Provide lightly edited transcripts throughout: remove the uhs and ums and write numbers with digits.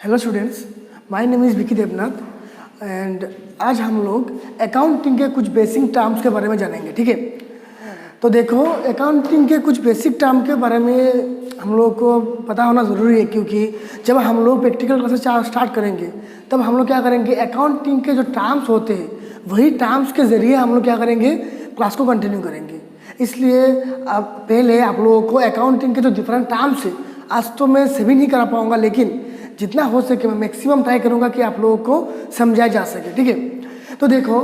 Hello students, my name is Vicky Devnath and आज हम लोग अकाउंटिंग के कुछ बेसिक टर्म्स के बारे में जानेंगे। ठीक है, तो देखो अकाउंटिंग के कुछ बेसिक टर्म के बारे में हम लोग को पता होना ज़रूरी है, क्योंकि जब हम लोग प्रैक्टिकल क्लासेस स्टार्ट करेंगे तब हम लोग क्या करेंगे, अकाउंटिंग के जो टर्म्स होते हैं वही टर्म्स के ज़रिए हम लोग क्या करेंगे, क्लास को कंटिन्यू करेंगे। इसलिए अब पहले आप लोगों को अकाउंटिंग के जो डिफरेंट टर्म्स है, आज तो मैं सभी नहीं करा पाऊँगा, लेकिन जितना हो सके मैं मैक्सिमम ट्राई करूंगा कि आप लोगों को समझाया जा सके। ठीक है, तो देखो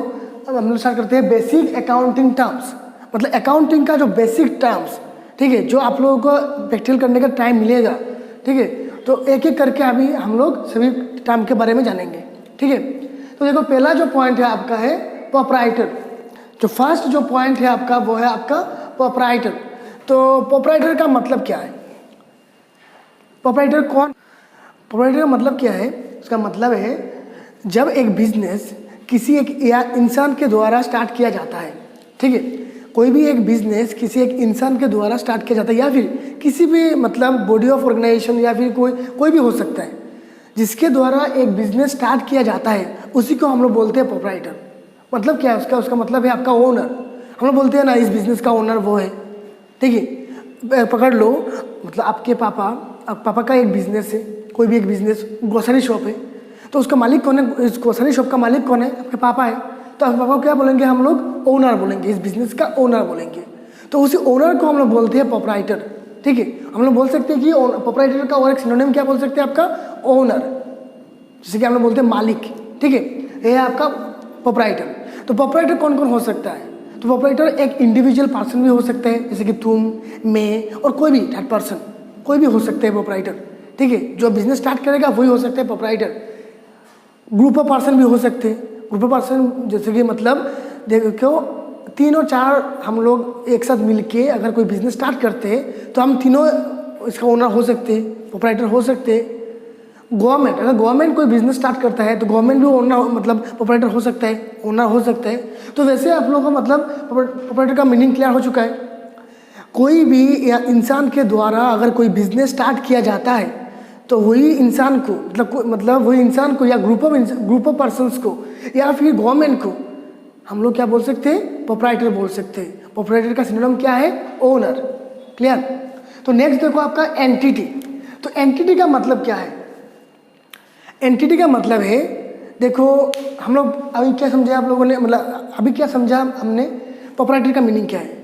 अब हम लोग स्टार्ट करते हैं बेसिक अकाउंटिंग टर्म्स, मतलब अकाउंटिंग का जो बेसिक टर्म्स। ठीक है, जो आप लोगों को प्रैक्टिकल करने का टाइम मिलेगा। ठीक है, तो एक एक करके अभी हम लोग सभी टर्म के बारे में जानेंगे। ठीक है, तो देखो पहला जो पॉइंट है आपका है प्रोप्राइटर। जो फर्स्ट जो पॉइंट है आपका वो है आपका प्रोप्राइटर। तो प्रोप्राइटर का मतलब क्या है? प्रोप्राइटर कौन? प्रोप्राइटर का मतलब क्या है? उसका मतलब है जब एक बिजनेस किसी एक इंसान के द्वारा स्टार्ट किया जाता है। ठीक है, कोई भी एक बिजनेस किसी एक इंसान के द्वारा स्टार्ट किया जाता है, या फिर किसी भी मतलब बॉडी ऑफ ऑर्गेनाइजेशन या फिर कोई भी हो सकता है, जिसके द्वारा एक बिजनेस स्टार्ट किया जाता है, उसी को हम लोग बोलते हैं प्रोप्राइटर। मतलब क्या है उसका मतलब है आपका ओनर। हम लोग बोलते हैं ना इस बिजनेस का ओनर वो है। ठीक है, पकड़ लो, मतलब आपके पापा का एक बिजनेस है, कोई भी एक बिजनेस, ग्रोसरी शॉप है, तो उसका मालिक कौन है? इस ग्रोसरी शॉप का मालिक कौन है? आपके पापा है। तो आपके पापा को क्या बोलेंगे हम लोग? ओनर बोलेंगे, इस बिजनेस का ओनर बोलेंगे। तो उसी ओनर को हम लोग बोलते हैं प्रोप्राइटर। ठीक है, हम लोग बोल सकते हैं कि प्रोप्राइटर का और एक सिनोनिम क्या बोल सकते हैं? आपका ओनर, जैसे कि हम लोग बोलते हैं मालिक। ठीक है, ये है आपका प्रोप्राइटर। तो प्रोप्राइटर कौन कौन हो सकता है? तो प्रोप्राइटर एक इंडिविजुअल पर्सन भी हो सकता है, जैसे कि तुम, मैं और कोई भी थर्ड पर्सन, कोई भी हो सकते हैं प्रोप्राइटर। ठीक है, जो बिजनेस स्टार्ट करेगा वही हो सकता है प्रोप्राइटर। ग्रुप ऑफ पर्सन भी हो सकते हैं। ग्रुप ऑफ पर्सन जैसे कि मतलब देखो 3 और 4 हम लोग एक साथ मिलके अगर कोई बिजनेस स्टार्ट करते हैं तो हम तीनों इसका ओनर हो सकते हैं, प्रोप्राइटर हो सकते हैं। गवर्नमेंट, अगर गवर्नमेंट कोई बिजनेस स्टार्ट करता है तो गवर्नमेंट भी ओनर मतलब प्रोप्राइटर हो सकता है, ओनर हो सकता है। तो वैसे आप लोगों को मतलब प्रोप्राइटर का मीनिंग क्लियर हो चुका है। कोई भी इंसान के द्वारा अगर कोई बिजनेस स्टार्ट किया जाता है तो वही इंसान को मतलब वही इंसान को या ग्रुप ऑफ पर्सन्स को या फिर गवर्नमेंट को हम लोग क्या बोल सकते हैं? प्रोप्राइटर बोल सकते हैं। प्रोप्राइटर का सिनोनिम क्या है? ओनर। क्लियर? तो नेक्स्ट देखो आपका एंटिटी। तो एंटिटी का मतलब क्या है? एंटिटी का मतलब है, देखो हम लोग अभी क्या समझा आप लोगों ने, मतलब अभी क्या समझा हमने? प्रोप्राइटर का मीनिंग क्या है?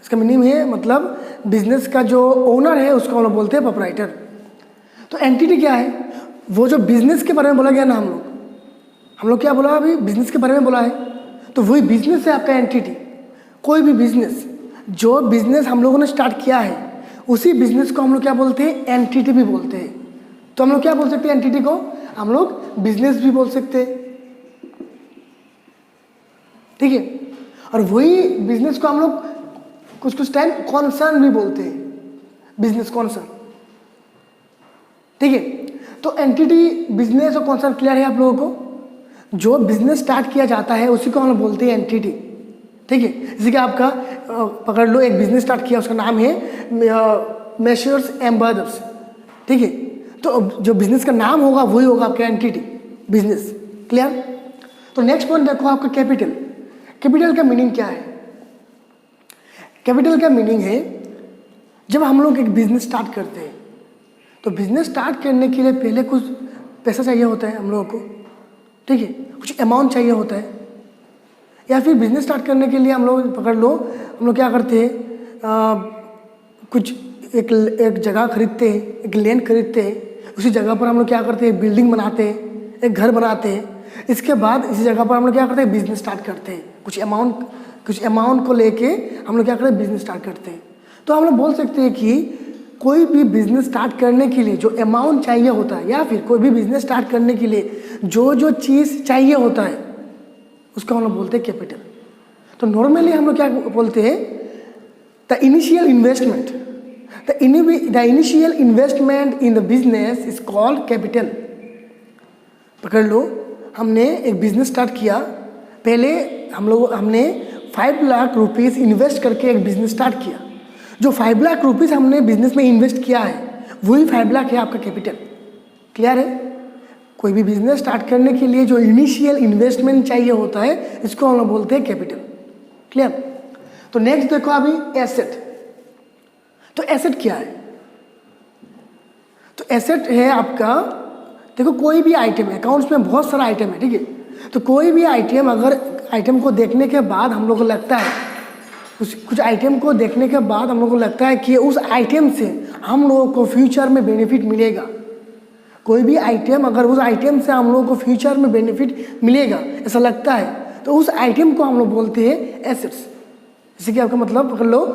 इसका मीनिंग है मतलब बिजनेस का जो ओनर है उसको हम लोग बोलते हैं प्रोप्राइटर। तो एंटिटी क्या है? वो जो बिजनेस के बारे में बोला गया ना, हम लोग क्या बोला अभी? बिजनेस के बारे में बोला है, तो वही बिजनेस है आपका एंटिटी। कोई भी बिजनेस, जो बिजनेस हम लोगों ने स्टार्ट किया है उसी बिजनेस को हम लोग क्या बोलते हैं? एंटिटी भी बोलते हैं। तो हम लोग क्या बोल सकते हैं? एंटिटी को हम लोग बिजनेस भी बोल सकते हैं। ठीक है, और वही बिजनेस को हम लोग कुछ टाइम कॉन्सर्न भी बोलते हैं, बिजनेस कॉन्सर्न। ठीक है, तो एंटिटी, बिजनेस और कॉन्सर्न क्लियर है आप लोगों को? जो बिजनेस स्टार्ट किया जाता है उसी को हम लोग बोलते हैं एंटिटी। ठीक है, जैसे कि आपका पकड़ लो, एक बिजनेस स्टार्ट किया, उसका नाम है मेशर्स एंड ब्रदर्स। ठीक है, तो जो बिजनेस का नाम होगा वही होगा आपका एंटिटी, बिजनेस। क्लियर? तो नेक्स्ट पॉइंट देखो आपका कैपिटल। कैपिटल का मीनिंग क्या है? कैपिटल का मीनिंग है जब हम लोग एक बिजनेस स्टार्ट करते हैं तो बिजनेस स्टार्ट करने के लिए पहले कुछ पैसा चाहिए होता है हम लोगों को। ठीक है, कुछ अमाउंट चाहिए होता है, या फिर बिजनेस स्टार्ट करने के लिए हम लोग पकड़ लो, हम लोग क्या करते हैं, कुछ एक जगह खरीदते हैं, एक लैंड खरीदते हैं, उसी जगह पर हम लोग क्या करते हैं? बिल्डिंग बनाते हैं, एक घर बनाते हैं। इसके बाद इसी जगह पर हम लोग क्या करते हैं? बिजनेस स्टार्ट करते हैं। कुछ अमाउंट को लेके हम लोग क्या करते हैं? बिजनेस स्टार्ट करते हैं। तो हम लोग बोल सकते हैं कि कोई भी बिजनेस स्टार्ट करने के लिए जो अमाउंट चाहिए होता है, या फिर कोई भी बिजनेस स्टार्ट करने के लिए जो चीज़ चाहिए होता है उसको हम लोग बोलते हैं कैपिटल। तो नॉर्मली हम लोग क्या बोलते हैं? The initial investment. The initial investment in the business is called capital. पकड़ लो, हमने एक बिजनेस स्टार्ट किया, पहले हमने 5 लाख रुपीज़ इन्वेस्ट करके एक बिजनेस स्टार्ट किया। जो 5 लाख रुपीज़ हमने बिजनेस में इन्वेस्ट किया है वही 5 लाख है आपका कैपिटल। क्लियर है? कोई भी बिजनेस स्टार्ट करने के लिए जो इनिशियल इन्वेस्टमेंट चाहिए होता है, इसको हम लोग बोलते हैं कैपिटल। क्लियर? तो नेक्स्ट देखो अभी एसेट। तो एसेट क्या है? तो एसेट है आपका, देखो कोई भी आइटम, अकाउंट्स में बहुत सारा आइटम है, ठीक है। तो कोई भी आइटम, अगर आइटम को देखने के बाद हम लोग को लगता है, कुछ आइटम को देखने के बाद हम लोग को लगता है कि उस आइटम से हम लोगों को फ्यूचर में बेनिफिट मिलेगा। कोई भी आइटम, अगर उस आइटम से हम लोगों को फ्यूचर में बेनिफिट मिलेगा ऐसा लगता है, तो उस आइटम को हम लोग बोलते हैं एसेट्स। जैसे कि आपका मतलब पकड़ लो,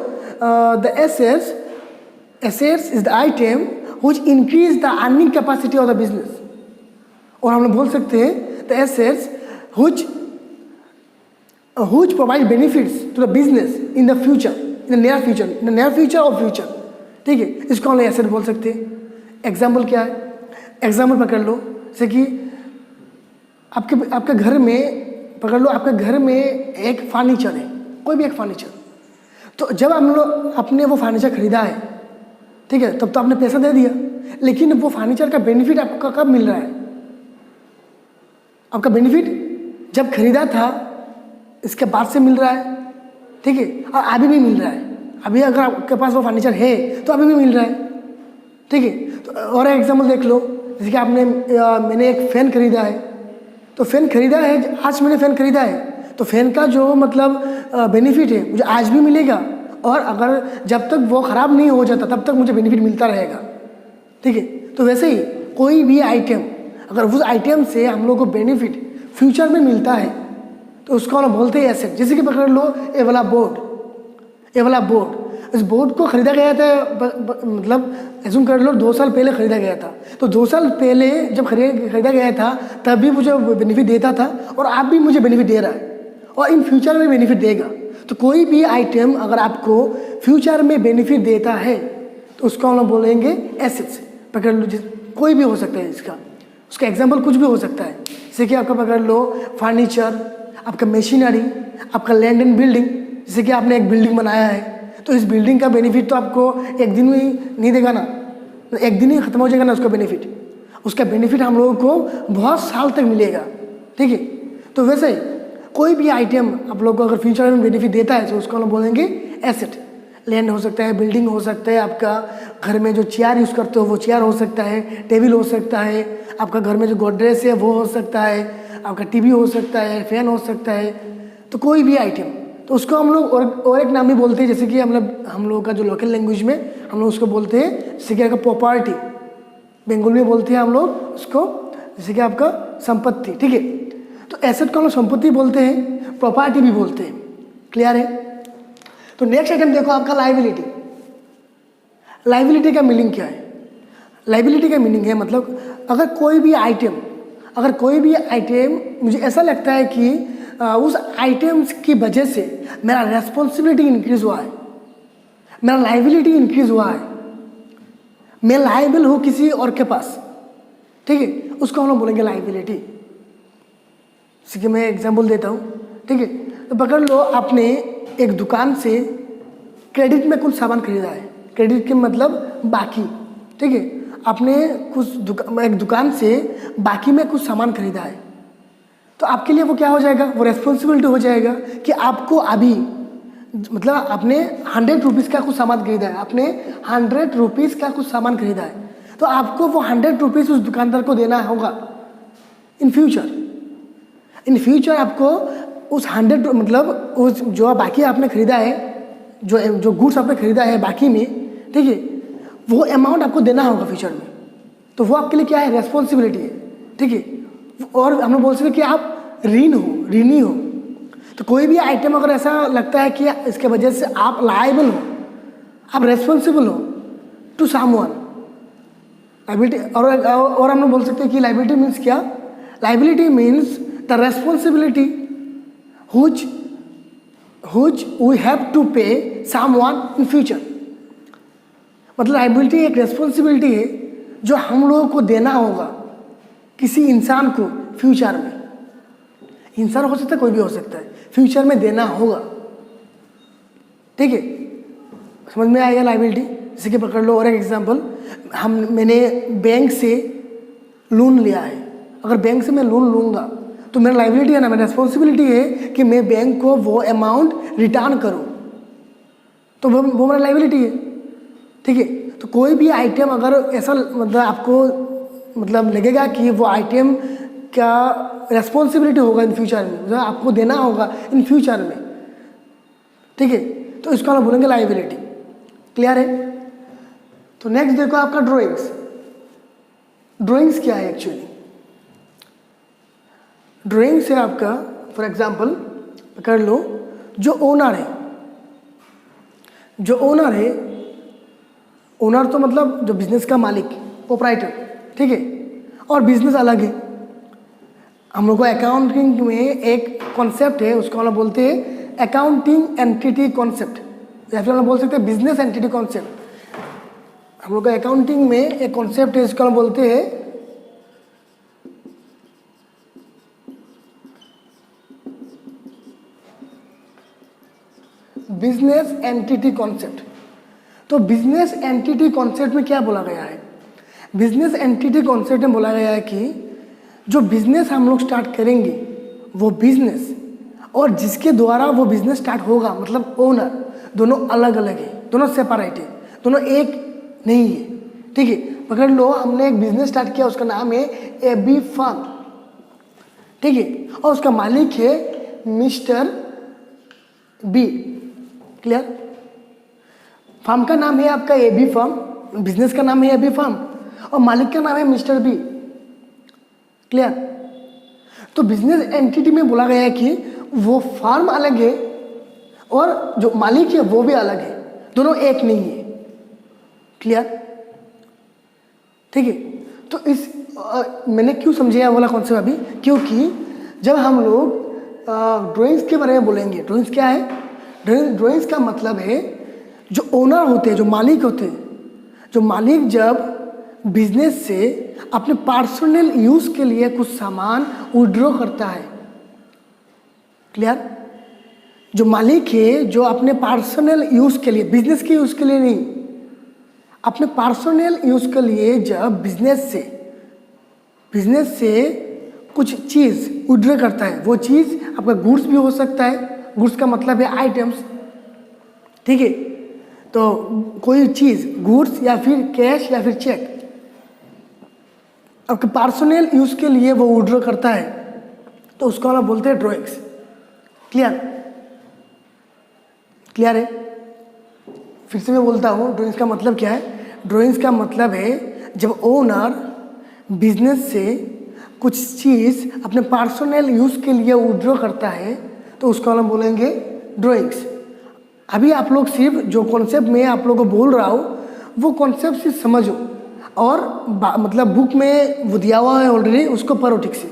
the assets is the item which increase the earning capacity of the business. और हम लोग बोल सकते हैं the assets which provide benefits to the business in the future, in the near future or future, ठीक है। इसको हम एसेट बोल सकते हैं। एग्जाम्पल क्या है? एग्जाम्पल पकड़ लो, जैसे कि आपके घर में पकड़ लो, आपके घर में एक फर्नीचर है, कोई भी एक फर्नीचर। तो जब आपने वो फर्नीचर खरीदा है, ठीक है, तब तो आपने पैसा दे दिया, लेकिन वो फर्नीचर का बेनिफिट आपको कब मिल रहा है? आपका बेनिफिट जब खरीदा था इसके बाद से मिल रहा है, ठीक है, और अभी भी मिल रहा है। अभी अगर आपके पास वो फर्नीचर है तो अभी भी मिल रहा है, ठीक है। तो और एक एग्जाम्पल देख लो, जैसे कि मैंने एक फ़ैन खरीदा है। तो फ़ैन खरीदा है, आज मैंने फ़ैन खरीदा है, तो फ़ैन का जो मतलब बेनिफिट है मुझे आज भी मिलेगा, और अगर जब तक वो ख़राब नहीं हो जाता तब तक मुझे बेनिफिट मिलता रहेगा, ठीक है। तो वैसे ही कोई भी आइटम, अगर उस आइटम से हम लोग को बेनिफिट फ्यूचर में मिलता है तो उसको हम बोलते हैं एसेट। जैसे कि पकड़ लो ये वाला बोर्ड, इस बोर्ड को खरीदा गया था, मतलब एज्यूम कर लो 2 साल पहले खरीदा गया था। तो 2 साल पहले जब खरीदा गया था तब भी मुझे बेनिफिट देता था, और आप भी मुझे बेनिफिट दे रहा है, और इन फ्यूचर में बेनिफिट देगा। तो कोई भी आइटम अगर आपको फ्यूचर में बेनिफिट देता है तो उसको हम बोलेंगे एसेट्स। पकड़ लो, कोई भी हो सकता है उसका एग्जाम्पल कुछ भी हो सकता है। जैसे कि आपका पकड़ लो फर्नीचर, आपका मशीनरी, आपका लैंड एंड बिल्डिंग। जैसे कि आपने एक बिल्डिंग बनाया है, तो इस बिल्डिंग का बेनिफिट तो आपको एक दिन में नहीं देगा ना, एक दिन ही खत्म हो जाएगा ना उसका बेनिफिट हम लोगों को बहुत साल तक मिलेगा, ठीक है। तो वैसे ही कोई भी आइटम आप लोगों को अगर फ्यूचर में बेनिफिट देता है तो उसको हम बोलेंगे एसेट। लैंड हो सकता है, बिल्डिंग हो सकता है, आपका घर में जो चेयर यूज़ करते हो वो चेयर हो सकता है, टेबल हो सकता है, आपका घर में जो गोदरेज है वो हो सकता है, आपका टीवी हो सकता है, फैन हो सकता है। तो कोई भी आइटम, तो उसको हम लोग और एक नाम भी बोलते हैं, जैसे कि हम लोग का जो लोकल लैंग्वेज में हम लोग उसको बोलते हैं, जैसे कि आपका प्रॉपर्टी, बंगाली में बोलते हैं हम लोग उसको, जैसे कि आपका संपत्ति, ठीक है। तो एसेट को हम लोग संपत्ति बोलते हैं, प्रॉपर्टी भी बोलते हैं। क्लियर है? तो नेक्स्ट आइटम देखो आपका लाइबिलिटी का मीनिंग क्या है? लाइबिलिटी का मीनिंग है मतलब अगर कोई भी आइटम मुझे ऐसा लगता है कि उस आइटम्स की वजह से मेरा रेस्पॉन्सिबिलिटी इंक्रीज हुआ है, मेरा लाइबिलिटी इंक्रीज हुआ है, मैं लाइबल हूँ किसी और के पास, ठीक है, उसको हम लोग बोलेंगे लाइबिलिटी। जैसे कि मैं एग्जांपल देता हूँ, ठीक है। तो पकड़ लो आपने एक दुकान से क्रेडिट में कुछ सामान खरीदा है, क्रेडिट के मतलब बाकी, ठीक है। आपने एक दुकान से बाकी में कुछ सामान खरीदा है, तो आपके लिए वो क्या हो जाएगा, वो रेस्पॉन्सिबिलिटी हो जाएगा कि आपको अभी मतलब आपने 100 रुपीज़ का कुछ सामान खरीदा है, आपने 100 रुपीज़ का कुछ सामान खरीदा है, तो आपको वो 100 रुपीज़ उस दुकानदार को देना होगा इन फ्यूचर आपको उस 100 मतलब उस जो बाकी आपने खरीदा है, जो गुड्स आपने खरीदा है बाकी में, ठीक है, वो अमाउंट आपको देना होगा फ्यूचर में। तो वो आपके लिए क्या है, रेस्पॉन्सिबिलिटी है, ठीक है। और हम लोग बोल सकते हैं कि आप ऋणी हो। तो कोई भी आइटम अगर ऐसा लगता है कि इसके वजह से आप लायबल हो, आप रेस्पॉन्सिबल हो टू समवन, लाइबिलिटी। और हम लोग बोल सकते हैं कि लाइबिलिटी मीन्स क्या, liability means the responsibility which we have to pay someone in future। मतलब लाइबिलिटी एक रेस्पॉन्सिबिलिटी है जो हम लोगों को देना होगा किसी इंसान को फ्यूचर में। इंसान हो सकता है, कोई भी हो सकता है, फ्यूचर में देना होगा, ठीक है। समझ में आएगा लाइबिलिटी? जैसे कि पकड़ लो और एक एग्जांपल, मैंने बैंक से लोन लिया है, अगर बैंक से मैं लोन लूँगा तो मेरा लाइबिलिटी है ना, मेरा रिस्पॉन्सिबिलिटी है कि मैं बैंक को वो अमाउंट रिटर्न करूँ, तो वो मेरा लाइबिलिटी है। ठीक है, तो कोई भी आइटम अगर ऐसा मतलब आपको मतलब लगेगा कि वो आइटम का रेस्पॉन्सिबिलिटी होगा इन फ्यूचर में, मतलब आपको देना होगा इन फ्यूचर में, ठीक है, तो इसको हम बोलेंगे लाइबिलिटी। क्लियर है? तो नेक्स्ट देखो आपका ड्राइंग्स। ड्राइंग्स क्या है एक्चुअली? ड्राइंग्स है आपका, फॉर एग्जांपल पकड़ लो, जो ओनर है, जो ओनर है, ओनर तो मतलब जो बिजनेस का मालिक, प्रोप्राइटर, ठीक है, और बिजनेस अलग है। हम लोग को अकाउंटिंग में एक कॉन्सेप्ट है, उसको हम लोग बोलते हैं अकाउंटिंग एंटिटी कॉन्सेप्ट, या फिर हम लोग बोल सकते हैं बिजनेस एंटिटी कॉन्सेप्ट। हम लोग का अकाउंटिंग में एक कॉन्सेप्ट है, इसको हम बोलते हैं बिजनेस एंटिटी कॉन्सेप्ट। तो बिजनेस एंटिटी कॉन्सेप्ट में क्या बोला गया है? बिजनेस एंटिटी कॉन्सेप्ट में बोला गया है कि जो बिजनेस हम लोग स्टार्ट करेंगे, वो बिजनेस और जिसके द्वारा वो बिजनेस स्टार्ट होगा, मतलब ओनर, दोनों अलग अलग है, दोनों सेपरेट है, दोनों एक नहीं है। ठीक है, पकड़ लो, हमने एक बिजनेस स्टार्ट किया, उसका नाम है AB फर्म, ठीक है, और उसका मालिक है मिस्टर बी। क्लियर? फर्म का नाम है आपका AB फर्म, बिजनेस का नाम है AB फर्म, और मालिक का नाम है मिस्टर बी। क्लियर? तो बिजनेस एंटिटी में बोला गया है कि वो फर्म अलग है और जो मालिक है वो भी अलग है, दोनों एक नहीं है। क्लियर? ठीक है, तो इस मैंने क्यों समझाया वाला कॉन्सेप्ट अभी, क्योंकि जब हम लोग ड्राइंग्स के बारे में बोलेंगे, ड्राइंग्स क्या है? ड्राइंग्स का मतलब है जो ओनर होते हैं, जो मालिक होते हैं, जो मालिक जब बिजनेस से अपने पर्सनल यूज़ के लिए कुछ सामान विड्रॉ करता है। क्लियर? जो मालिक है जो अपने पर्सनल यूज़ के लिए, बिजनेस के यूज़ के लिए नहीं, अपने पर्सनल यूज़ के लिए जब बिजनेस से कुछ चीज़ विड्रॉ करता है, वो चीज़ आपका गुड्स भी हो सकता है, गुड्स का मतलब है आइटम्स, ठीक है, तो कोई चीज़ गुड्स या फिर कैश या फिर चेक आपके पर्सनल यूज़ के लिए वो विड्रॉ करता है, तो उसको हम बोलते हैं ड्राइंग्स। क्लियर? क्लियर है? फिर से मैं बोलता हूँ, ड्राइंग्स का मतलब क्या है? ड्राइंग्स का मतलब है जब ओनर बिजनेस से कुछ चीज़ अपने पर्सनल यूज़ के लिए विड्रॉ करता है, तो उसको हम बोलेंगे ड्राइंग्स। अभी आप लोग सिर्फ जो कॉन्सेप्ट मैं आप लोगों को बोल रहा हूँ, वो कॉन्सेप्ट सिर्फ समझो, और मतलब बुक में वो दिया हुआ है ऑलरेडी, उसको पढ़ो ठीक से,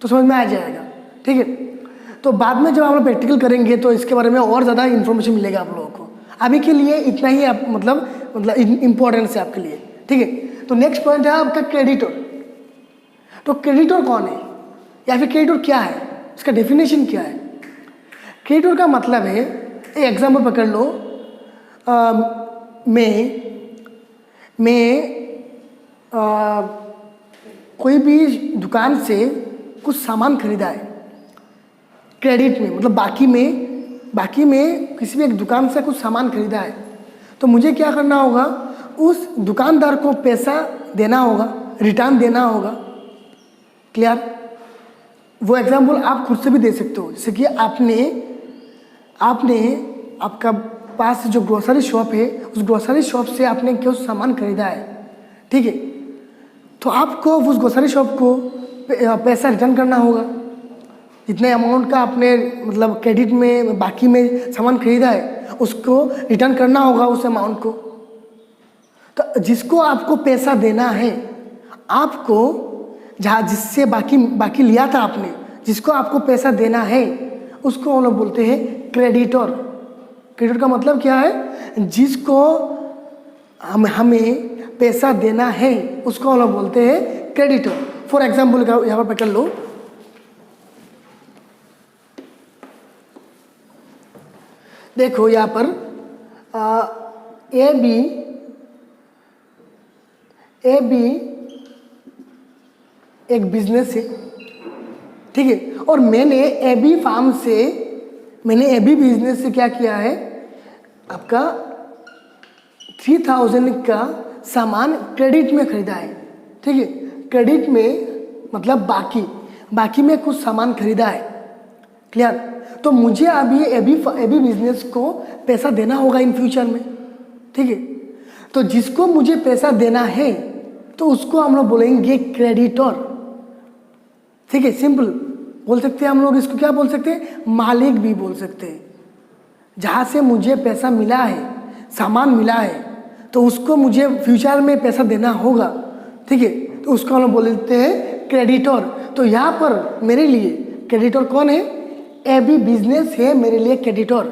तो समझ में आ जाएगा। ठीक है, तो बाद में जब हम लोग प्रैक्टिकल करेंगे तो इसके बारे में और ज़्यादा इन्फॉर्मेशन मिलेगा आप लोगों को। अभी के लिए इतना ही आप मतलब इम्पोर्टेंस है आपके लिए। ठीक है, तो नेक्स्ट पॉइंट है आपका क्रेडिटर। तो क्रेडिटर कौन है, या फिर क्रेडिटर क्या है, इसका डेफिनेशन क्या है? क्रेडिटर का मतलब है, एक एग्जाम्पल पकड़ लो, मैं कोई भी दुकान से कुछ सामान खरीदा है क्रेडिट में, मतलब बाकी में किसी भी एक दुकान से कुछ सामान खरीदा है, तो मुझे क्या करना होगा? उस दुकानदार को पैसा देना होगा, रिटर्न देना होगा। क्लियर? वो एग्जाम्पल आप खुद से भी दे सकते हो, जैसे कि आपने आपका पास जो ग्रोसरी शॉप है, उस ग्रोसरी शॉप से आपने कुछ सामान खरीदा है, ठीक है, तो आपको उस ग्रोसरी शॉप को पैसा रिटर्न करना होगा। जितने अमाउंट का आपने मतलब क्रेडिट में बाकी में सामान खरीदा है, उसको रिटर्न करना होगा उस अमाउंट को। तो जिसको आपको पैसा देना है, आपको जहाँ जिससे बाकी लिया था आपने, जिसको आपको पैसा देना है, उसको हम लोग बोलते हैं क्रेडिटर। क्रेडिटर का मतलब क्या है? जिसको हमें पैसा देना है, उसको हम लोग बोलते हैं क्रेडिटर। फॉर एग्जाम्पल यहाँ पर पकड़ लो, देखो यहाँ पर एक बिजनेस है, ठीक है, और मैंने एबी बिजनेस से क्या किया है, आपका 3000 का सामान क्रेडिट में खरीदा है, ठीक है। क्रेडिट में मतलब बाकी में कुछ सामान खरीदा है, क्लियर। तो मुझे अभी एबी बिजनेस को पैसा देना होगा इन फ्यूचर में, ठीक है। तो जिसको मुझे पैसा देना है तो उसको हम लोग बोलेंगे क्रेडिटर, ठीक है, सिंपल बोल सकते हैं हम लोग। इसको क्या बोल सकते हैं, मालिक भी बोल सकते हैं। जहाँ से मुझे पैसा मिला है, सामान मिला है, तो उसको मुझे फ्यूचर में पैसा देना होगा, ठीक है, तो उसको हम लोग बोलते हैं क्रेडिटर। तो यहाँ पर मेरे लिए क्रेडिटर कौन है, एबी बिजनेस है मेरे लिए क्रेडिटर,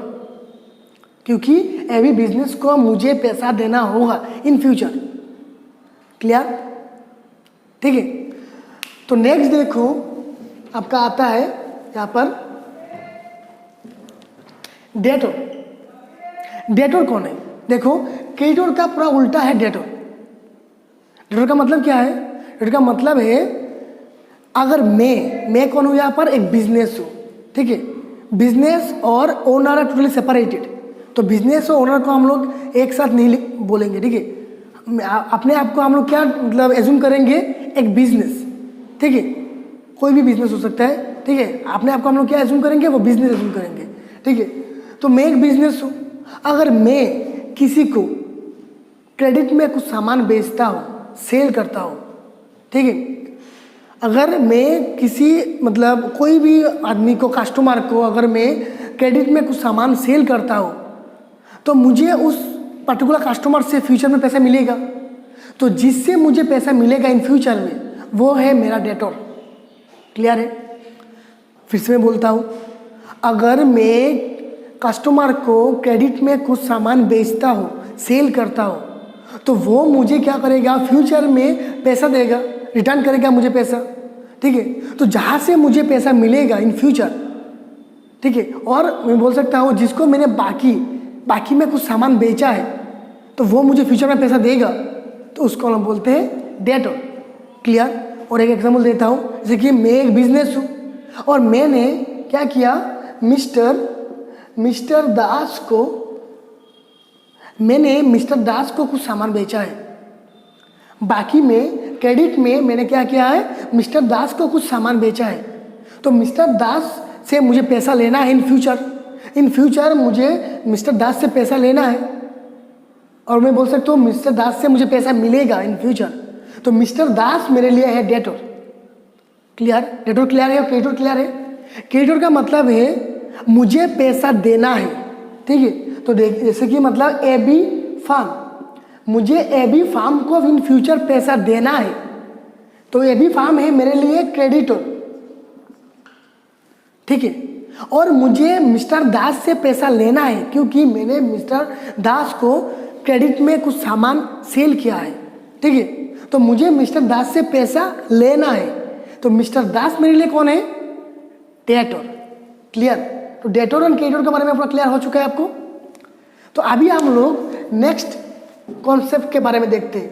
क्योंकि एबी बिजनेस को मुझे पैसा देना होगा इन फ्यूचर, क्लियर, ठीक है। तो नेक्स्ट देखो आपका आता है यहाँ पर डेटर। डेटर कौन है, देखो क्रेडिटर का पूरा उल्टा है डेटर। डेटर का मतलब क्या है, डेटर का मतलब है अगर मैं कौन हूँ यहाँ पर, एक बिजनेस हूँ, ठीक है। बिजनेस और ओनर आर टोटली सेपरेटेड। तो बिजनेस और ओनर को हम लोग एक साथ नहीं बोलेंगे, ठीक है। अपने आप को हम लोग क्या मतलब एज्यूम करेंगे, एक बिजनेस, ठीक है, कोई भी बिजनेस हो सकता है, ठीक है। अपने आप को हम लोग क्या एज्यूम करेंगे, वो बिजनेस एज्यूम करेंगे, ठीक है। तो मैं एक बिजनेस हूँ, अगर मैं किसी को क्रेडिट में कुछ सामान बेचता हूँ, सेल करता हूँ, ठीक है। अगर मैं किसी मतलब कोई भी आदमी को, कस्टमर को अगर मैं क्रेडिट में कुछ सामान सेल करता हूँ, तो मुझे उस पर्टिकुलर कस्टमर से फ्यूचर में पैसा मिलेगा। तो जिससे मुझे पैसा मिलेगा इन फ्यूचर में, वो है मेरा डेटर, क्लियर है। फिर से मैं बोलता हूँ, अगर मैं कस्टमर को क्रेडिट में कुछ सामान बेचता हूँ, सेल करता हूँ, तो वो मुझे क्या करेगा, फ्यूचर में पैसा देगा, रिटर्न करेगा मुझे पैसा, ठीक है। तो जहाँ से मुझे पैसा मिलेगा इन फ्यूचर, ठीक है। और मैं बोल सकता हूँ जिसको मैंने बाकी में कुछ सामान बेचा है, तो वो मुझे फ्यूचर में पैसा देगा, तो उसको हम बोलते हैं डेटर, क्लियर। और एक एग्जाम्पल देता हूँ, जैसे कि मैं एक बिजनेस हूँ और मैंने क्या किया, मिस्टर दास को कुछ सामान बेचा है। बाकी में क्रेडिट में मैंने क्या किया है, मिस्टर दास को कुछ सामान बेचा है। तो मिस्टर दास से मुझे पैसा लेना है इन फ्यूचर मुझे मिस्टर दास से पैसा लेना है, और मैं बोल सकता हूँ मिस्टर दास से मुझे पैसा मिलेगा इन फ्यूचर। तो मिस्टर दास मेरे लिए है डेटर, क्लियर। डेटर क्लियर है और क्रेडिटर क्लियर है। क्रेडिटर का मतलब है मुझे पैसा देना है, ठीक है। तो देख जैसे कि मतलब एबी फार्म, मुझे एबी फार्म को इन फ्यूचर पैसा देना है, तो एबी फार्म है मेरे लिए क्रेडिटर, ठीक है। और मुझे मिस्टर दास से पैसा लेना है, क्योंकि मैंने मिस्टर दास को क्रेडिट में कुछ सामान सेल किया है, ठीक है। तो मुझे मिस्टर दास से पैसा लेना है, तो मिस्टर दास मेरे लिए कौन है, डेटर, क्लियर। तो डेटर और क्रेडिटर के बारे में अपना क्लियर हो चुका है आपको। तो अभी हम लोग नेक्स्ट कॉन्सेप्ट के बारे में देखते हैं,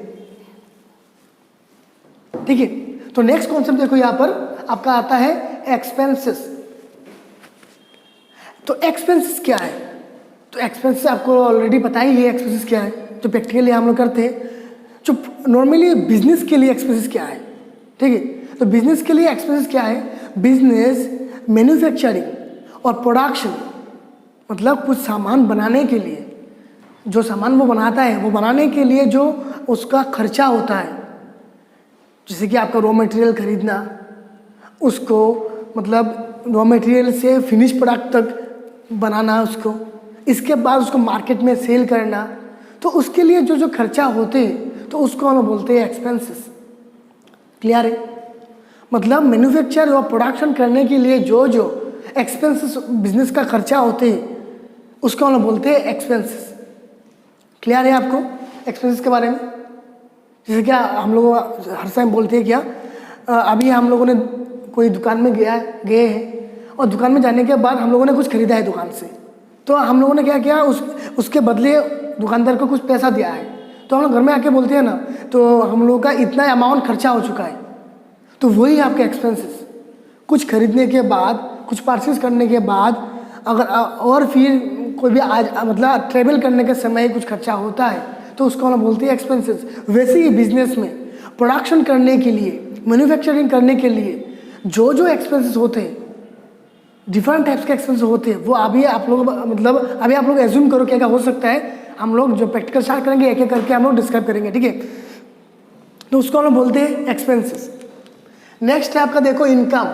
ठीक है। तो नेक्स्ट कॉन्सेप्ट देखो, यहाँ पर आपका आता है एक्सपेंसेस। तो एक्सपेंसेस क्या है, तो एक्सपेंसेस आपको ऑलरेडी पता ही है एक्सपेंसेस क्या है, जो प्रैक्टिकली हम लोग करते हैं। जो नॉर्मली बिजनेस के लिए एक्सपेंसेस क्या है, ठीक है। तो बिजनेस के लिए एक्सपेंसेस क्या है, बिजनेस मैन्युफैक्चरिंग और प्रोडक्शन, मतलब कुछ सामान बनाने के लिए, जो सामान वो बनाता है, वो बनाने के लिए जो उसका खर्चा होता है, जैसे कि आपका रॉ मटेरियल खरीदना, उसको मतलब रॉ मटेरियल से फिनिश प्रोडक्ट तक बनाना उसको, इसके बाद उसको मार्केट में सेल करना, तो उसके लिए जो खर्चा होते हैं, तो उसको हम बोलते हैं एक्सपेंसेस, क्लियर है। मतलब मैन्युफैक्चर और प्रोडक्शन करने के लिए जो एक्सपेंसेस बिजनेस का खर्चा होते हैं, उसको हम बोलते हैं एक्सपेंसेस, क्लियर है आपको एक्सपेंसेस के बारे में। जैसे क्या हम लोग हर टाइम बोलते हैं क्या, अभी हम लोगों ने कोई दुकान में गए हैं, और दुकान में जाने के बाद हम लोगों ने कुछ खरीदा है दुकान से, तो हम लोगों ने क्या किया, उसके बदले दुकानदार को कुछ पैसा दिया है। तो हम लोग घर में आके बोलते हैं ना, तो हम लोग का इतना अमाउंट खर्चा हो चुका है, तो वही आपके एक्सपेंसेस। कुछ खरीदने के बाद, कुछ परचेज करने के बाद अगर और फिर कोई भी आज मतलब ट्रेवल करने के समय कुछ खर्चा होता है तो उसको हम बोलते हैं एक्सपेंसेस। वैसे ही बिजनेस में प्रोडक्शन करने के लिए, मैन्युफैक्चरिंग करने के लिए जो जो एक्सपेंसेस होते हैं, डिफरेंट टाइप्स के एक्सपेंसेस होते हैं, वो अभी आप लोग मतलब अभी आप लोग एज्यूम करो क्या क्या हो सकता है। हम लोग जो प्रैक्टिकल स्टार्ट करेंगे एक एक करके हम लोग डिस्क्राइब करेंगे, ठीक है। तो उसको हम बोलते हैं एक्सपेंसेस। नेक्स्ट है आपका देखो इनकम।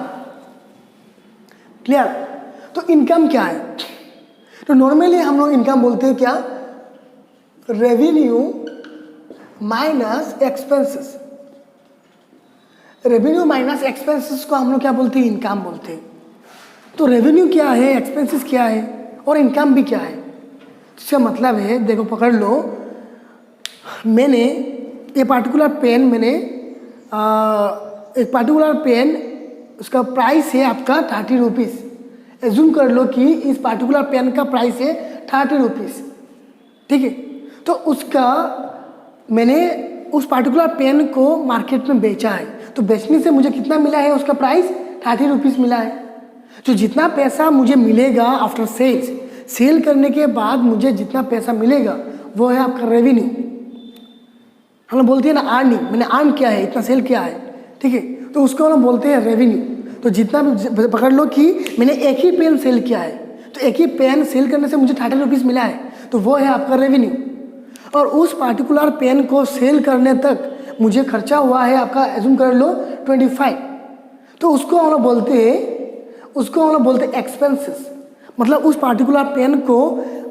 क्लियर। तो इनकम क्या है? तो नॉर्मली हम लोग इनकम बोलते हैं क्या? Revenue minus expenses. Revenue minus expenses को हम लोग क्या बोलते हैं? इनकम बोलते हैं। तो रेवेन्यू क्या है, एक्सपेंसेस क्या है और इनकम भी क्या है? इसका मतलब है, देखो पकड़ लो, मैंने ये पार्टिकुलर पेन, एक पार्टिकुलर पेन, उसका प्राइस है आपका 30 रुपीज़। एज्यूम कर लो कि इस पार्टिकुलर पेन का प्राइस है 30 रुपीज़, ठीक है। तो उसका मैंने उस पार्टिकुलर पेन को मार्केट में बेचा है, तो बेचने से मुझे कितना मिला है? उसका प्राइस 30 रुपीज़ मिला है। तो जितना पैसा मुझे मिलेगा आफ्टर सेल्स, सेल करने के बाद मुझे जितना पैसा मिलेगा वो है आपका रेवेन्यू। हम लोग बोलते हैं ना अर्निंग, मैंने अर्न किया है, इतना सेल किया है, ठीक है, तो उसको हम लोग बोलते हैं रेवेन्यू। तो जितना भी पकड़ लो कि मैंने एक ही पेन सेल किया है, तो एक ही पेन सेल करने से मुझे 30 रुपीज़ मिला है, तो वो है आपका रेवेन्यू। और उस पार्टिकुलर पेन को सेल करने तक मुझे खर्चा हुआ है आपका, एज्यूम कर लो 25, तो उसको हम लोग बोलते हैं एक्सपेंसेस। मतलब उस पार्टिकुलर पेन को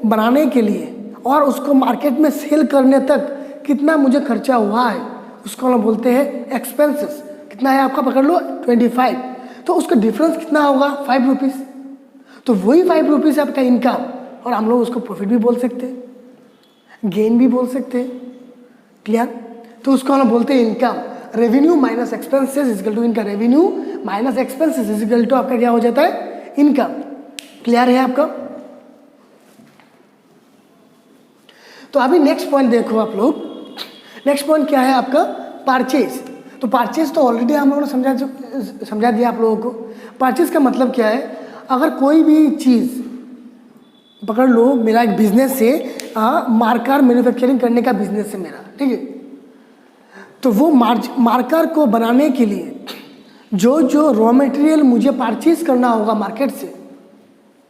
बनाने के लिए और उसको मार्केट में सेल करने तक कितना मुझे खर्चा हुआ है, उसको हम लोग बोलते हैं एक्सपेंसेस। कितना है आपका? पकड़ लो 25, तो उसका डिफरेंस कितना होगा? 5 रुपीज़। तो वही 5 रुपीज़ है आपका इनकम, और हम लोग उसको प्रॉफिट भी बोल सकते हैं, गेन भी बोल सकते हैं। क्लियर। तो उसको हम बोलते हैं income. Revenue minus expenses is equal to इनका revenue minus expenses is equal to आपका क्या हो जाता है? इनकम। क्लियर है आपका? तो अभी नेक्स्ट पॉइंट देखो आप लोग। नेक्स्ट पॉइंट क्या है आपका? परचेज। तो परचेज तो ऑलरेडी हम लोगों ने समझा दिया आप लोगों को। परचेज का मतलब क्या है? अगर कोई भी चीज़ पकड़ लो, मेरा एक बिजनेस है, मार्कर मैन्युफैक्चरिंग करने का बिजनेस है मेरा, ठीक है। तो वो मार्कर को बनाने के लिए जो जो रॉ मटेरियल मुझे परचेज करना होगा मार्केट से,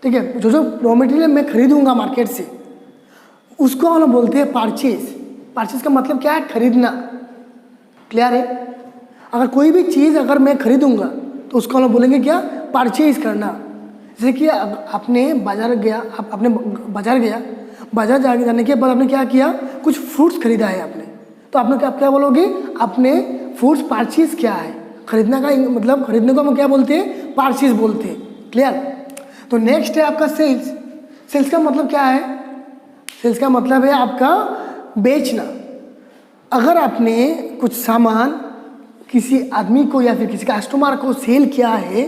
ठीक है, जो जो रॉ मटेरियल मैं खरीदूंगा मार्केट से, उसको हम बोलते हैं परचेज। परचेज का मतलब क्या है? खरीदना। क्लियर है। अगर कोई भी चीज़ अगर मैं खरीदूंगा तो उसको हम बोलेंगे क्या? परचेज करना। जैसे कि आपने बाजार गया, बाजार जाने के बाद आपने क्या किया? कुछ फ्रूट्स खरीदा है आपने, तो आपने क्या बोलोगे? आपने फ्रूट्स परचेज किया है। खरीदना का मतलब, खरीदने को हम क्या बोलते हैं? परचेज बोलते हैं। क्लियर। तो नेक्स्ट है आपका सेल्स। सेल्स का मतलब क्या है? सेल्स का मतलब है आपका बेचना। अगर आपने कुछ सामान किसी आदमी को या फिर किसी कस्टमर को सेल किया है,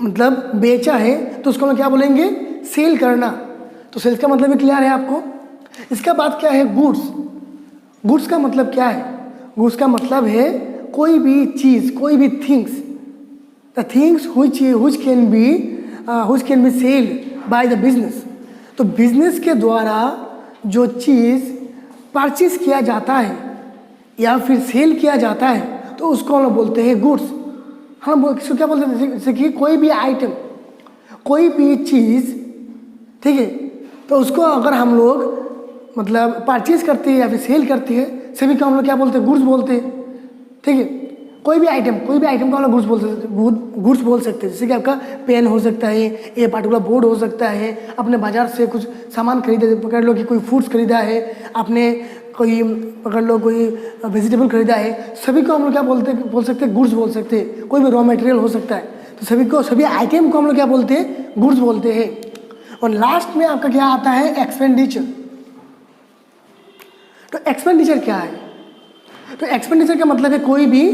मतलब बेचा है, तो उसको हम क्या बोलेंगे? सेल करना। तो सेल्स का मतलब भी क्लियर है आपको। इसका बाद क्या है? गुड्स। गुड्स का मतलब क्या है? गुड्स का मतलब है कोई भी चीज़, कोई भी things, the things which can be sell by the business. तो बिजनेस के द्वारा जो चीज़ परचेज किया जाता है या फिर सेल किया जाता है, तो उसको हम बोलते हैं गुड्स। हम इसको क्या बोलते हैं? जैसे कि कोई भी आइटम, कोई भी चीज़, ठीक है, तो उसको अगर हम लोग मतलब परचेज करते हैं या फिर सेल करते हैं, सभी को हम लोग क्या बोलते हैं? गुड्स बोलते हैं, ठीक है। कोई भी आइटम को हम लोग गुड्स बोल सकते हैं। जैसे कि आपका पेन हो सकता है, ये पार्टिकुलर बोर्ड हो सकता है, अपने बाजार से कुछ सामान खरीदे, पकड़ लो कि कोई फ्रूट्स खरीदा है आपने, कोई पकड़ लो कोई वेजिटेबल खरीदा है, सभी को हम लोग क्या बोल सकते हैं? गुड्स बोल सकते हैं। कोई भी रॉ मटेरियल हो सकता है, तो सभी आइटम को हम लोग क्या बोलते हैं? गुड्स बोलते हैं। और लास्ट में आपका क्या आता है? एक्सपेंडिचर। तो एक्सपेंडिचर क्या है? तो एक्सपेंडिचर का मतलब है कोई भी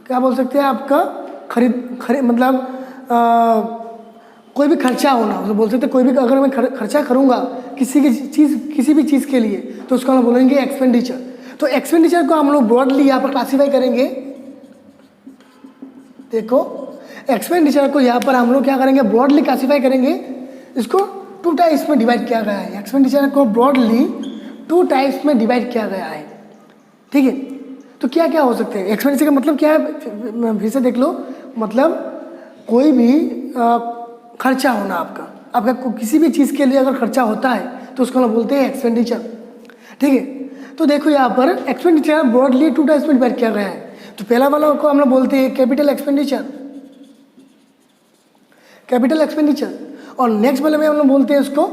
क्या बोल सकते हैं आपका? खरीद मतलब कोई भी खर्चा होना, मतलब बोल सकते हैं कोई भी, अगर मैं खर्चा करूंगा किसी भी चीज़ के लिए, तो उसको हम बोलेंगे एक्सपेंडिचर। तो एक्सपेंडिचर को हम लोग ब्रॉडली यहाँ पर क्लासीफाई करेंगे। देखो एक्सपेंडिचर को यहाँ पर हम लोग क्या करेंगे, ब्रॉडली क्लासीफाई करेंगे। इसको 2 टाइप्स में डिवाइड किया गया है। एक्सपेंडिचर को ब्रॉडली 2 टाइप्स में डिवाइड किया गया है, ठीक है। तो क्या क्या हो सकते हैं एक्सपेंडिचर का मतलब क्या है, फिर से देख लो। मतलब कोई भी खर्चा होना आपका किसी भी चीज़ के लिए अगर खर्चा होता है तो उसको हम बोलते हैं एक्सपेंडिचर, ठीक है। तो देखो यहाँ पर एक्सपेंडिचर ब्रॉडली 2 टाइप्स में डिवाइड किया गया है। तो पहला वाला को हम लोग बोलते हैं कैपिटल एक्सपेंडिचर, कैपिटल एक्सपेंडिचर। और नेक्स्ट वाले में हम लोग बोलते हैं उसको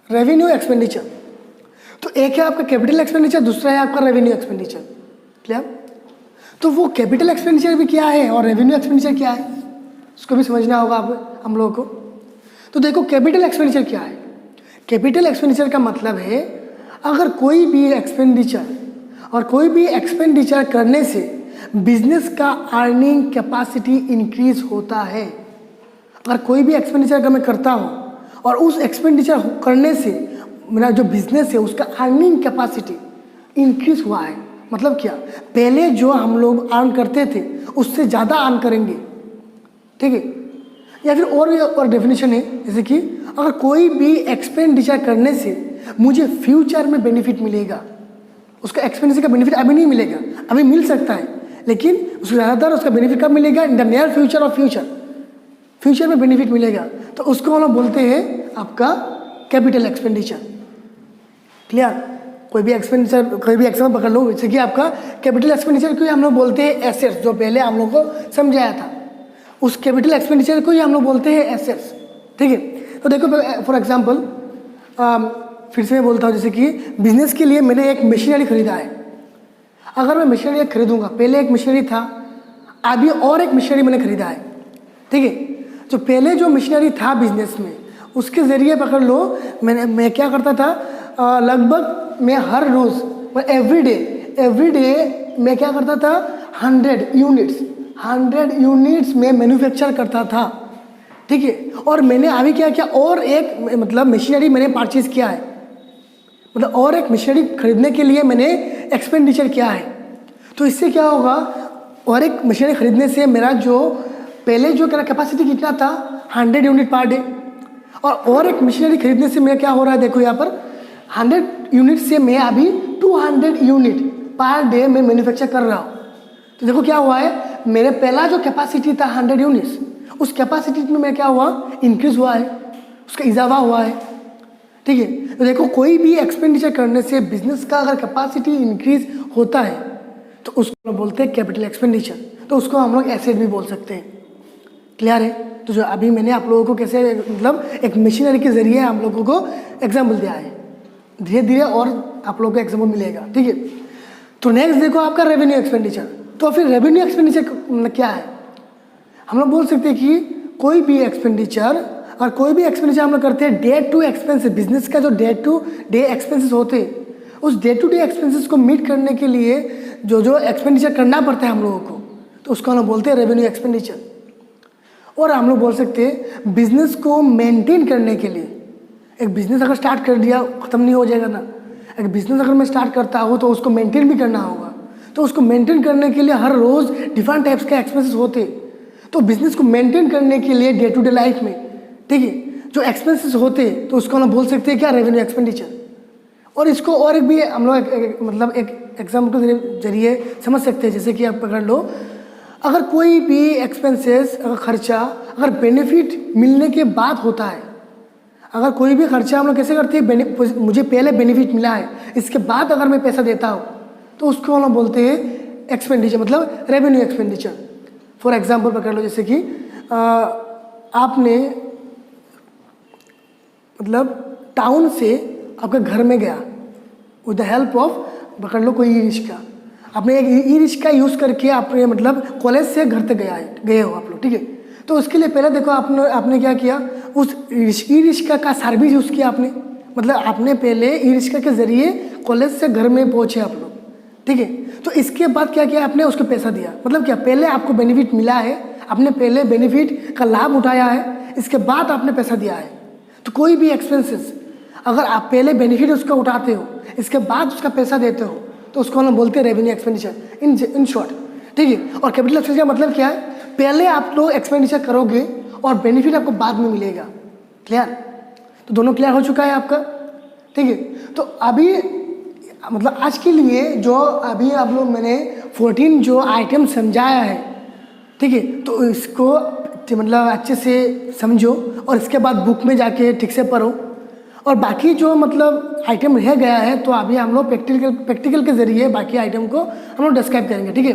रेवेन्यू एक्सपेंडिचर। तो एक है आपका कैपिटल एक्सपेंडिचर, दूसरा है आपका रेवेन्यू एक्सपेंडिचर। क्लियर? तो वो कैपिटल एक्सपेंडिचर भी क्या है और रेवेन्यू एक्सपेंडिचर क्या है, उसको भी समझना होगा हम लोगों को। तो देखो कैपिटल एक्सपेंडिचर क्या है। कैपिटल एक्सपेंडिचर का मतलब है अगर कोई भी एक्सपेंडिचर करने से बिजनेस का अर्निंग कैपेसिटी इंक्रीज होता है। अगर कोई भी एक्सपेंडिचर अगर मैं करता हूँ और उस एक्सपेंडिचर करने से मेरा जो बिजनेस है उसका अर्निंग कैपेसिटी इंक्रीज हुआ है, मतलब क्या, पहले जो हम लोग अर्न करते थे उससे ज़्यादा अर्न करेंगे, ठीक है। या फिर और डेफिनेशन है, जैसे कि अगर कोई भी एक्सपेंडिचर करने से मुझे फ्यूचर में बेनिफिट मिलेगा, उसका एक्सपेंडिचर का बेनिफिट अभी नहीं मिलेगा, अभी मिल सकता है, लेकिन उसको ज़्यादातर उसका बेनिफिट कब मिलेगा, इन द नियर फ्यूचर और फ्यूचर में बेनिफिट मिलेगा। तो उसको हम लोग बोलते हैं आपका कैपिटल एक्सपेंडिचर। क्लियर? कोई भी एग्जाम्पल पकड़ लो, जैसे कि आपका कैपिटल एक्सपेंडिचर को हम लोग बोलते हैं एसेट्स, जो पहले हम लोग को समझाया था, उस कैपिटल एक्सपेंडिचर को ही हम लोग बोलते हैं एसेट्स, ठीक है। तो देखो फॉर एग्जांपल फिर से मैं बोलता हूँ, जैसे कि बिजनेस के लिए मैंने एक मशीनरी खरीदा है। अगर मैं मशीनरी एक खरीदूंगा, पहले एक मशीनरी था, अभी और एक मशीनरी मैंने खरीदा है, ठीक है। जो पहले जो मशीनरी था बिजनेस में, उसके ज़रिए पकड़ लो मैं क्या करता था, लगभग मैं हर रोज़ एवरी डे मैं क्या करता था, 100 यूनिट्स में मैन्युफैक्चर करता था, ठीक है। और मैंने अभी क्या किया, और एक मतलब मशीनरी मैंने परचेज किया है, मतलब और एक मशीनरी खरीदने के लिए मैंने एक्सपेंडिचर किया है। तो इससे क्या होगा, और एक मशीनरी खरीदने से मेरा जो पहले जो कैपेसिटी कितना था 100 यूनिट पर डे, और एक मशीनरी खरीदने से मेरा क्या हो रहा है, देखो यहाँ पर 100 यूनिट से मैं अभी 200 यूनिट पर डे में मैन्युफैक्चर कर रहा हूँ। तो देखो क्या हुआ है, मेरे पहला जो कैपेसिटी था 100 यूनिट्स, उस कैपेसिटी में मेरा क्या हुआ, इंक्रीज हुआ है, उसका इजाफा हुआ है, ठीक है। तो देखो कोई भी एक्सपेंडिचर करने से बिजनेस का अगर कैपेसिटी इंक्रीज होता है तो उसको बोलते हैं कैपिटल एक्सपेंडिचर। तो उसको हम लोग एसेट भी बोल सकते हैं। क्लियर है? तो जो अभी मैंने आप लोगों को कैसे मतलब एक मशीनरी के जरिए हम लोगों को एग्जाम्पल दिया है, धीरे धीरे और आप लोगों को एग्जाम्पल मिलेगा, ठीक है। तो नेक्स्ट देखो आपका रेवेन्यू एक्सपेंडिचर। तो फिर रेवेन्यू एक्सपेंडिचर क्या है, हम लोग बोल सकते हैं कि कोई भी एक्सपेंडिचर हम लोग करते हैं डे टू एक्सपेंसेस, बिजनेस का जो डे टू डे एक्सपेंसेस होते हैं, उस डे टू डे एक्सपेंसेस को मीट करने के लिए जो एक्सपेंडिचर करना पड़ता है हम लोगों को, तो उसको हम लोग बोलते हैं रेवेन्यू एक्सपेंडिचर। और हम लोग बोल सकते हैं बिजनेस को मेंटेन करने के लिए, एक बिजनेस अगर स्टार्ट कर दिया ख़त्म नहीं हो जाएगा ना, एक बिजनेस अगर मैं स्टार्ट करता हूँ तो उसको मेंटेन भी करना होगा। तो उसको मेंटेन करने के लिए हर रोज़ डिफरेंट टाइप्स के एक्सपेंसेस होते हैं। तो बिजनेस को मेंटेन करने के लिए डे टू डे लाइफ में, ठीक है, जो एक्सपेंसेस होते हैं तो उसको हम बोल सकते हैं क्या, रेवेन्यू एक्सपेंडिचर। और इसको और एक भी हम लोग मतलब एक एग्जाम्पल के जरिए समझ सकते हैं, जैसे कि आप पकड़ लो, अगर कोई भी एक्सपेंसेस अगर खर्चा अगर बेनिफिट मिलने के बाद होता है, अगर कोई भी खर्चा हम लोग कैसे करते हैं, मुझे पहले बेनिफिट मिला है, इसके बाद अगर मैं पैसा देता हूँ तो उसको हम लोग बोलते हैं एक्सपेंडिचर, मतलब रेवेन्यू एक्सपेंडिचर। फॉर एग्जांपल पकड़ लो, जैसे कि आपने मतलब टाउन से आपके घर में गया विद द हेल्प ऑफ पकड़ लो कोई ई रिक्शा, आपने एक ई रिक्शा यूज़ करके आपने मतलब कॉलेज से घर तक गए हो आप लोग, ठीक है। तो उसके लिए पहले देखो आपने क्या किया, उस ई रिक्शा का सर्विस यूज़ किया आपने, मतलब आपने पहले ई रिक्शा के ज़रिए कॉलेज से घर में पहुँचे आप लोग, ठीक है। तो इसके बाद क्या किया आपने, उसको पैसा दिया, मतलब क्या, पहले आपको बेनिफिट मिला है, आपने पहले बेनिफिट का लाभ उठाया है, इसके बाद आपने पैसा दिया है। तो कोई भी एक्सपेंसेस अगर आप पहले बेनिफिट उसका उठाते हो, इसके बाद उसका पैसा देते हो, तो उसको हम बोलते हैं रेवेन्यू एक्सपेंडिचर इन शॉर्ट, ठीक है। और कैपिटल एक्सपेंडिचर का मतलब क्या है, पहले आप लोग एक्सपेंडिचर करोगे और बेनिफिट आपको बाद में मिलेगा। क्लियर? तो दोनों क्लियर हो चुका है आपका, ठीक है। तो अभी मतलब आज के लिए जो अभी आप लोग मैंने 14 जो आइटम समझाया है, ठीक है, तो इसको मतलब अच्छे से समझो और इसके बाद बुक में जाके ठीक से पढ़ो। और बाकी जो मतलब आइटम रह गया है, तो अभी हम लोग प्रैक्टिकल के जरिए बाकी आइटम को हम लोग डिस्क्राइब करेंगे, ठीक है।